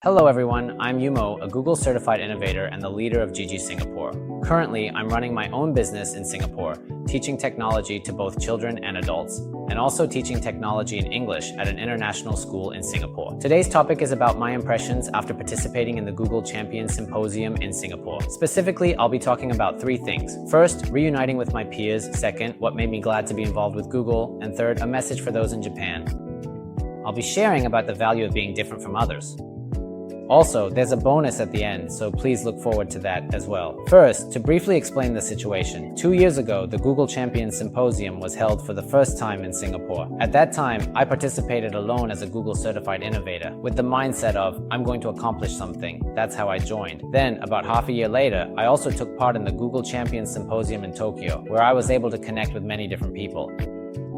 Hello everyone, I'm Yumo, a Google Certified Innovator and the leader of Gigi Singapore. Currently, I'm running my own business in Singapore, teaching technology to both children and adults, and also teaching technology in English at an international school in Singapore. Today's topic is about my impressions after participating in the Google Champion Symposium in Singapore. Specifically, I'll be talking about three things. First, reuniting with my peers. Second, what made me glad to be involved with Google. And third, a message for those in Japan. I'll be sharing about the value of being different from others. Also, there's a bonus at the end, so please look forward to that as well. First, to briefly explain the situation, 2 years ago, the Google Champion Symposium was held for the first time in Singapore. At that time, I participated alone as a Google Certified Innovator, with the mindset of, I'm going to accomplish something. That's how I joined. Then, about half a year later, I also took part in the Google Champion Symposium in Tokyo, where I was able to connect with many different people.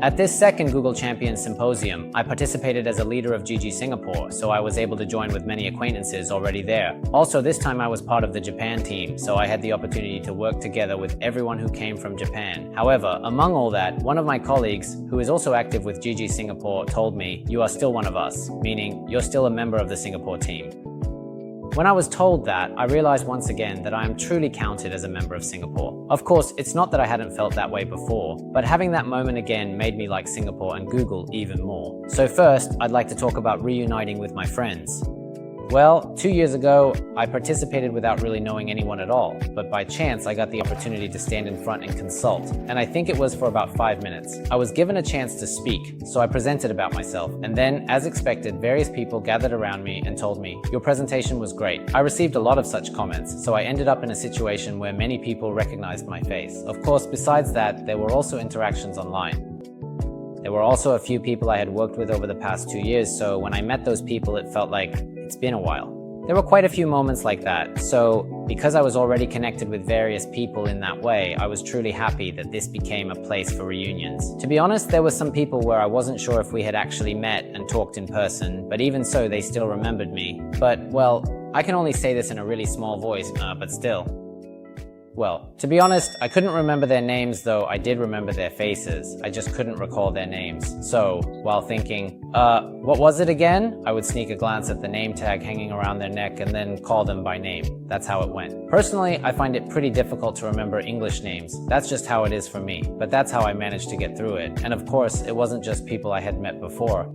At this second Google Champion Symposium, I participated as a leader of Gigi Singapore, so I was able to join with many acquaintances already there. Also, this time I was part of the Japan team, so I had the opportunity to work together with everyone who came from Japan. However, among all that, one of my colleagues, who is also active with Gigi Singapore, told me, "You are still one of us," meaning you're still a member of the Singapore team. When I was told that, I realized once again that I am truly counted as a member of Singapore. Of course, it's not that I hadn't felt that way before, but having that moment again made me like Singapore and Google even more. So first, I'd like to talk about reuniting with my friends. Well, 2 years ago, I participated without really knowing anyone at all, but by chance I got the opportunity to stand in front and consult, and I think it was for about 5 minutes. I was given a chance to speak, so I presented about myself, and then, as expected, various people gathered around me and told me, "Your presentation was great." I received a lot of such comments, so I ended up in a situation where many people recognized my face. Of course, besides that, there were also interactions online. There were also a few people I had worked with over the past 2 years, so when I met those people, it felt like it's been a while. There were quite a few moments like that, so because I was already connected with various people in that way, I was truly happy that this became a place for reunions. To be honest, there were some people where I wasn't sure if we had actually met and talked in person, but even so, they still remembered me. But, well, I can only say this in a really small voice, but still. Well, to be honest, I couldn't remember their names, though I did remember their faces. I just couldn't recall their names. So, while thinking, what was it again? I would sneak a glance at the name tag hanging around their neck and then call them by name. That's how it went. Personally, I find it pretty difficult to remember English names. That's just how it is for me, but that's how I managed to get through it. And of course, it wasn't just people I had met before.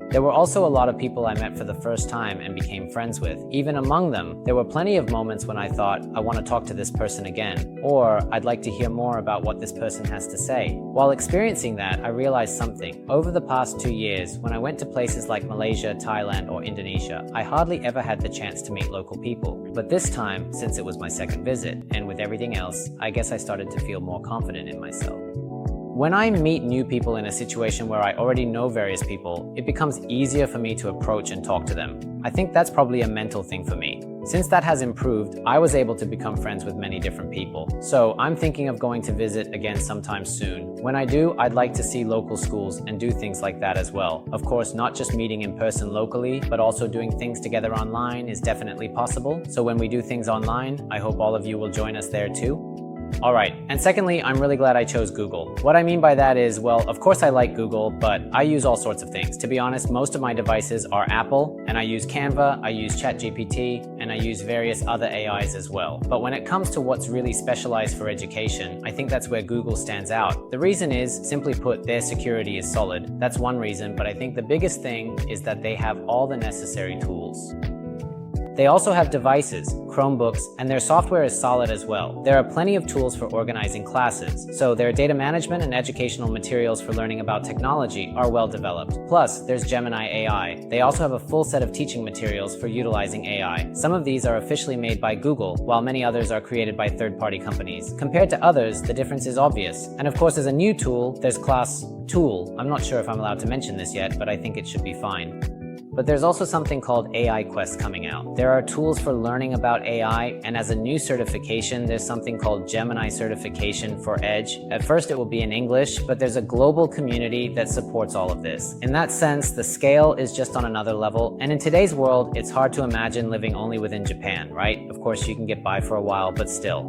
There were also a lot of people I met for the first time and became friends with. Even among them, there were plenty of moments when I thought, I want to talk to this person again, or I'd like to hear more about what this person has to say. While experiencing that, I realized something. Over the past 2 years, when I went to places like Malaysia, Thailand, or Indonesia, I hardly ever had the chance to meet local people. But this time, since it was my second visit, and with everything else, I guess I started to feel more confident in myself. When I meet new people in a situation where I already know various people, it becomes easier for me to approach and talk to them. I think that's probably a mental thing for me. Since that has improved, I was able to become friends with many different people. So I'm thinking of going to visit again sometime soon. When I do, I'd like to see local schools and do things like that as well. Of course, not just meeting in person locally, but also doing things together online is definitely possible. So when we do things online, I hope all of you will join us there too. Alright, and secondly, I'm really glad I chose Google. What I mean by that is, well, of course I like Google, but I use all sorts of things. To be honest, most of my devices are Apple, and I use Canva, I use ChatGPT, and I use various other AIs as well. But when it comes to what's really specialized for education, I think that's where Google stands out. The reason is, simply put, their security is solid. That's one reason, but I think the biggest thing is that they have all the necessary tools. They also have devices, Chromebooks, and their software is solid as well. There are plenty of tools for organizing classes, so their data management and educational materials for learning about technology are well developed. Plus, there's Gemini AI. They also have a full set of teaching materials for utilizing AI. Some of these are officially made by Google, while many others are created by third-party companies. Compared to others, the difference is obvious. And of course, as a new tool, there's Class Tool. I'm not sure if I'm allowed to mention this yet, but I think it should be fine. But there's also something called AI Quest coming out. There are tools for learning about AI, and as a new certification, there's something called Gemini Certification for Edge. At first it will be in English, but there's a global community that supports all of this. In that sense, the scale is just on another level, and in today's world, it's hard to imagine living only within Japan, right? Of course, you can get by for a while, but still.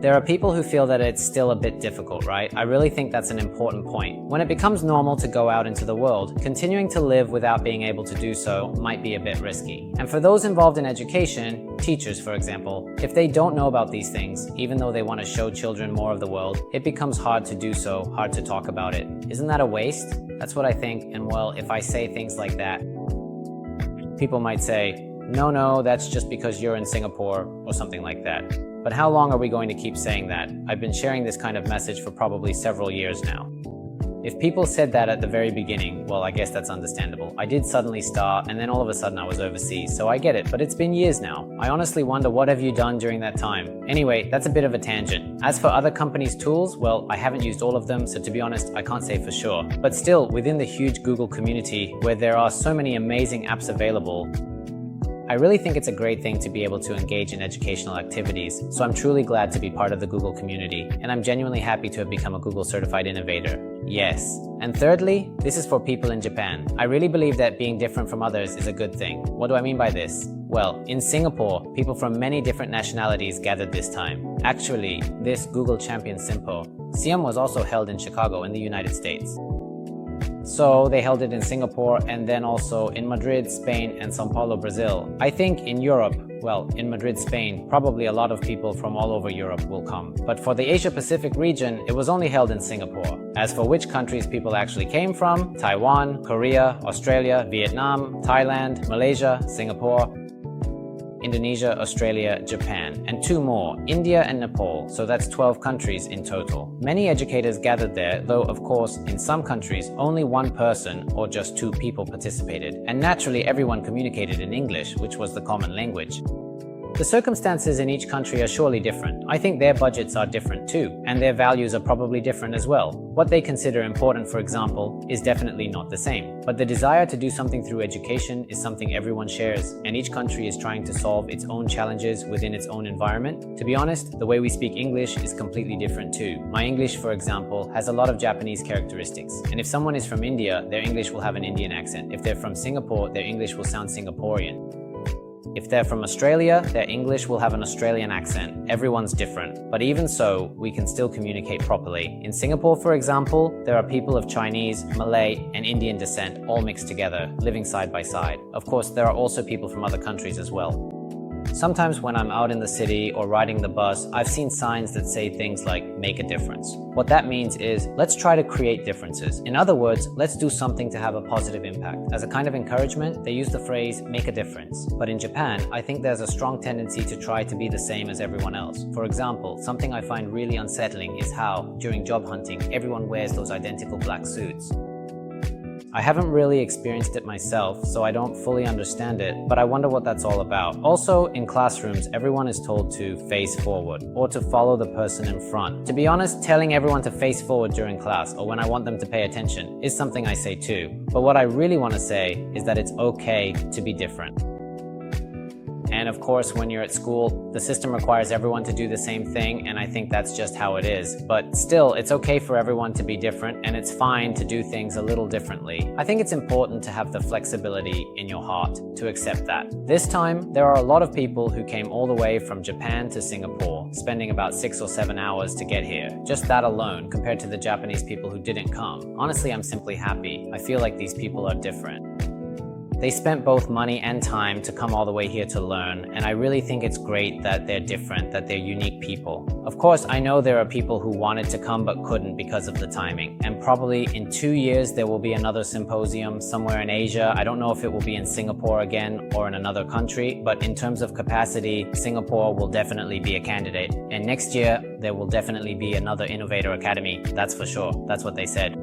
There are people who feel that it's still a bit difficult, right? I really think that's an important point. When it becomes normal to go out into the world, continuing to live without being able to do so might be a bit risky. And for those involved in education, teachers for example, if they don't know about these things, even though they want to show children more of the world, it becomes hard to do so, hard to talk about it. Isn't that a waste? That's what I think, and well, if I say things like that, people might say, no, that's just because you're in Singapore, or something like that. But how long are we going to keep saying that? I've been sharing this kind of message for probably several years now. If people said that at the very beginning, well, I guess that's understandable. I did suddenly start, and then all of a sudden I was overseas, so I get it, but it's been years now. I honestly wonder, what have you done during that time? Anyway, that's a bit of a tangent. As for other companies' tools, well, I haven't used all of them, so to be honest, I can't say for sure. But still, within the huge Google community, where there are so many amazing apps available, I really think it's a great thing to be able to engage in educational activities, so I'm truly glad to be part of the Google community, and I'm genuinely happy to have become a Google Certified Innovator. Yes. And thirdly, this is for people in Japan. I really believe that being different from others is a good thing. What do I mean by this? Well, in Singapore, people from many different nationalities gathered this time. Actually, this Google Champion Symposium was also held in Chicago in the United States. So they held it in Singapore and then also in Madrid, Spain and Sao Paulo, Brazil. I think in Europe, well, in Madrid, Spain, probably a lot of people from all over Europe will come. But for the Asia Pacific region, it was only held in Singapore. As for which countries people actually came from, Taiwan, Korea, Australia, Vietnam, Thailand, Malaysia, Singapore, Indonesia, Australia, Japan, and 2 more, India and Nepal, so that's 12 countries in total. Many educators gathered there, though of course, in some countries, only 1 person or just 2 people participated, and naturally everyone communicated in English, which was the common language. The circumstances in each country are surely different. I think their budgets are different too, and their values are probably different as well. What they consider important, for example, is definitely not the same. But the desire to do something through education is something everyone shares, and each country is trying to solve its own challenges within its own environment. To be honest, the way we speak English is completely different too. My English, for example, has a lot of Japanese characteristics, and if someone is from India, their English will have an Indian accent. If they're from Singapore, their English will sound Singaporean. If they're from Australia, their English will have an Australian accent. Everyone's different. But even so, we can still communicate properly. In Singapore, for example, there are people of Chinese, Malay, and Indian descent all mixed together, living side by side. Of course, there are also people from other countries as well. Sometimes when I'm out in the city or riding the bus, I've seen signs that say things like, make a difference. What that means is, let's try to create differences. In other words, let's do something to have a positive impact. As a kind of encouragement, they use the phrase, make a difference. But in Japan, I think there's a strong tendency to try to be the same as everyone else. For example, something I find really unsettling is how, during job hunting, everyone wears those identical black suits. I haven't really experienced it myself, so I don't fully understand it, but I wonder what that's all about. Also, in classrooms, everyone is told to face forward, or to follow the person in front. To be honest, telling everyone to face forward during class, or when I want them to pay attention, is something I say too. But what I really want to say is that it's okay to be different. And of course, when you're at school, the system requires everyone to do the same thing, and I think that's just how it is. But still, it's okay for everyone to be different, and it's fine to do things a little differently. I think it's important to have the flexibility in your heart to accept that. This time, there are a lot of people who came all the way from Japan to Singapore, spending about 6 or 7 hours to get here. Just that alone, compared to the Japanese people who didn't come. Honestly, I'm simply happy. I feel like these people are different. They spent both money and time to come all the way here to learn, and I really think it's great that they're different, that they're unique people. Of course, I know there are people who wanted to come but couldn't because of the timing, and probably in 2 years there will be another symposium somewhere in Asia. I don't know if it will be in Singapore again or in another country, but in terms of capacity, Singapore will definitely be a candidate. And next year, there will definitely be another Innovator Academy, that's for sure. That's what they said.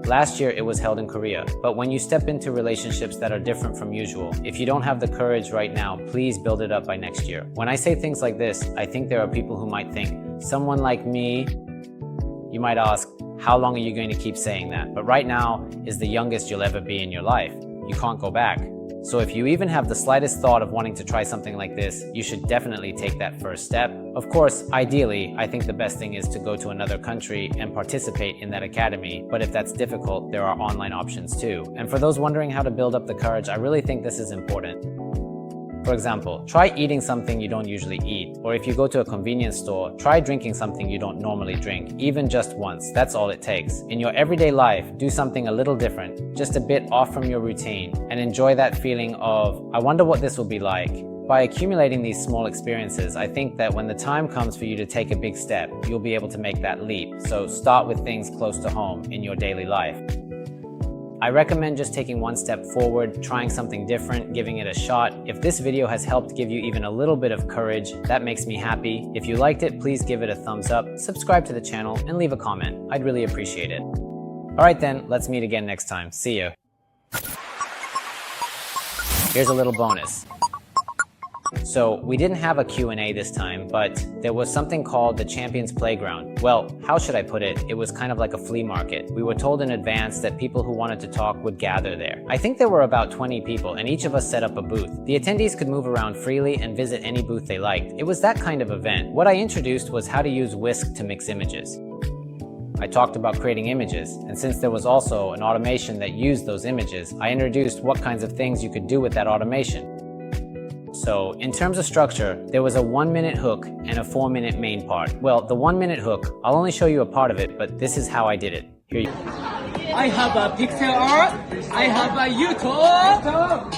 Last year, it was held in Korea. But when you step into relationships that are different from usual, if you don't have the courage right now, please build it up by next year. When I say things like this, I think there are people who might think, someone like me, you might ask, how long are you going to keep saying that? But right now is the youngest you'll ever be in your life. You can't go back. So if you even have the slightest thought of wanting to try something like this, you should definitely take that first step. Of course, ideally, I think the best thing is to go to another country and participate in that academy. But if that's difficult, there are online options too. And for those wondering how to build up the courage, I really think this is important. For example, try eating something you don't usually eat, or if you go to a convenience store, try drinking something you don't normally drink, even just once. That's all it takes. In your everyday life, do something a little different, just a bit off from your routine, and enjoy that feeling of, I wonder what this will be like. By accumulating these small experiences, I think that when the time comes for you to take a big step, you'll be able to make that leap. So start with things close to home in your daily life. I recommend just taking one step forward, trying something different, giving it a shot. If this video has helped give you even a little bit of courage, that makes me happy. If you liked it, please give it a thumbs up, subscribe to the channel, and leave a comment. I'd really appreciate it. Alright then, let's meet again next time. See you. Here's a little bonus. So we didn't have a Q&A this time, but there was something called the Champions Playground. Well, how should I put it? It was kind of like a flea market. We were told in advance that people who wanted to talk would gather there. I think there were about 20 people, and each of us set up a booth. The attendees could move around freely and visit any booth they liked. It was that kind of event. What I introduced was how to use Whisk to mix images. I talked about creating images, and since there was also an automation that used those images, I introduced what kinds of things you could do with that automation. So, in terms of structure, there was a 1-minute hook and a 4-minute main part. Well, the 1-minute hook, I'll only show you a part of it, but this is how I did it. Here you go. I have a pixel art. I have a YouTube.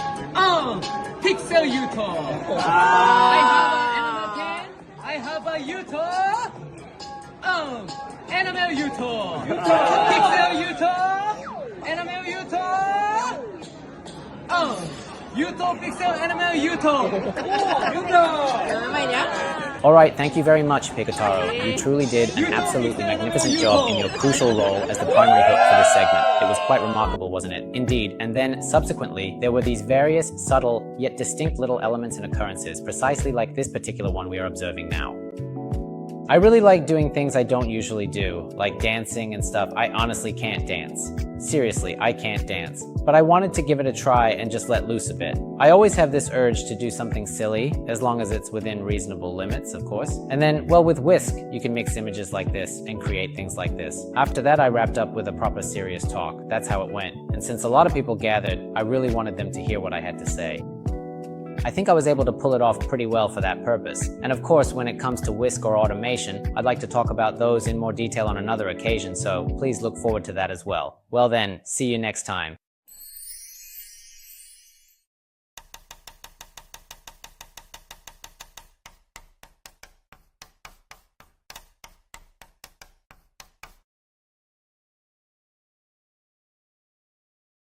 Pixel YouTube. I have an animal pen. I have a YouTube. Animal YouTube. Pixel YouTube. Animal YouTube. YouTube Pixel Animal YouTube. Alright, thank you very much, Pikotaro. You truly did an absolutely magnificent job in your crucial role as the primary hook for this segment. It was quite remarkable, wasn't it? Indeed. And then, subsequently, there were these various subtle, yet distinct little elements and occurrences, precisely like this particular one we are observing now. I really like doing things I don't usually do, like dancing and stuff. I honestly can't dance. Seriously, I can't dance. But I wanted to give it a try and just let loose a bit. I always have this urge to do something silly, as long as it's within reasonable limits, of course. And then, well, with Whisk, you can mix images like this and create things like this. After that, I wrapped up with a proper serious talk. That's how it went. And since a lot of people gathered, I really wanted them to hear what I had to say. I think I was able to pull it off pretty well for that purpose. And of course, when it comes to Whisk or automation, I'd like to talk about those in more detail on another occasion, so please look forward to that as well. Well then, see you next time.